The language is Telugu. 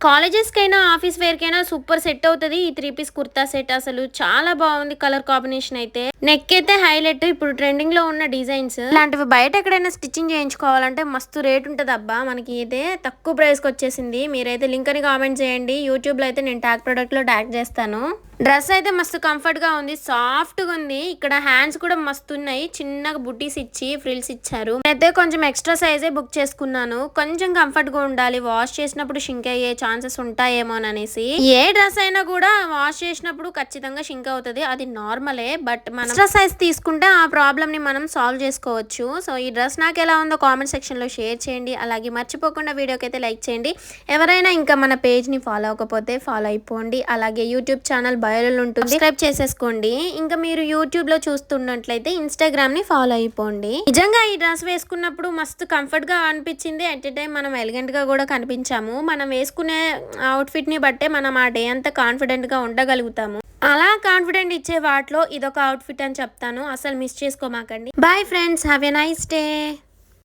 కాలేజెస్ కైనా, ఆఫీస్ వేర్ కైనా సూపర్ సెట్ అవుతది. ఈ 3 పీస్ కుర్తా సెట్ అసలు చాలా బాగుంది. కలర్ కాంబినేషన్ అయితే నెక్ అయితే హైలైట్. ఇప్పుడు ట్రెండింగ్ లో ఉన్న డిజైన్స్ ఇలాంటివి బయట ఎక్కడైనా స్టిచ్చింగ్ చేయించుకోవాలంటే మస్తు రేట్ ఉంటది అబ్బా. మనకి అయితే తక్కువ ప్రైస్ కి వచ్చేసింది. మీరైతే లింక్ అని కామెంట్ చేయండి. యూట్యూబ్ లో అయితే నేను ట్యాగ్ ప్రొడక్ట్ లో ట్యాగ్ చేస్తాను. డ్రెస్ అయితే మస్తు కంఫర్ట్ గా ఉంది, సాఫ్ట్ గా ఉంది. ఇక్కడ హ్యాండ్స్ కూడా మస్తు ఉన్నాయి, చిన్నగా బుటీస్ ఇచ్చి ఫ్రిల్స్ ఇచ్చారు. అయితే కొంచెం ఎక్స్ట్రా సైజే బుక్ చేసుకున్నాను. కొంచెం కంఫర్ట్ గా ఉండాలి, వాష్ చేసినప్పుడు షింక్ అయ్యే ఛాన్సెస్ ఉంటాయేమో అనేసి. ఏ డ్రెస్ అయినా కూడా వాష్ చేసినప్పుడు ఖచ్చితంగా షింక్ అవుతుంది, అది నార్మలే. బట్ మనం ఎక్స్ట్రా సైజ్ తీసుకుంటే ఆ ప్రాబ్లమ్ ని మనం సాల్వ్ చేసుకోవచ్చు. సో ఈ డ్రెస్ నాకు ఎలా ఉందో కామెంట్ సెక్షన్ లో షేర్ చేయండి. అలాగే మర్చిపోకుండా వీడియోకి అయితే లైక్ చేయండి. ఎవరైనా ఇంకా మన పేజ్ ని ఫాలో అవ్వకపోతే ఫాలో అయిపోండి. అలాగే యూట్యూబ్ ఛానల్ బయోలో ఉంటుంది, సబ్స్క్రైబ్ చేసేసుకోండి. ఇంకా మీరు యూట్యూబ్ లో చూస్తున్నట్లయితే ఇన్స్టాగ్రామ్ ని ఫాలో అయిపోండి. నిజంగా ఈ డ్రెస్ వేసుకున్నప్పుడు మస్తు కంఫర్ట్ గా అనిపించింది. అట్ ఎ టైం మనం ఎలిగెంట్ గా కూడా కనిపించాము. మనం వేసుకునే అవుట్ ఫిట్ ని బట్టే మనం ఆ డే అంతా కాన్ఫిడెంట్ గా ఉండగలుగుతాము. అలా కాన్ఫిడెంట్ ఇచ్చే వాటిలో ఇదొక అవుట్ ఫిట్ అని చెప్తాను. అసలు మిస్ చేసుకోమాకండి. Bye friends, have a nice day.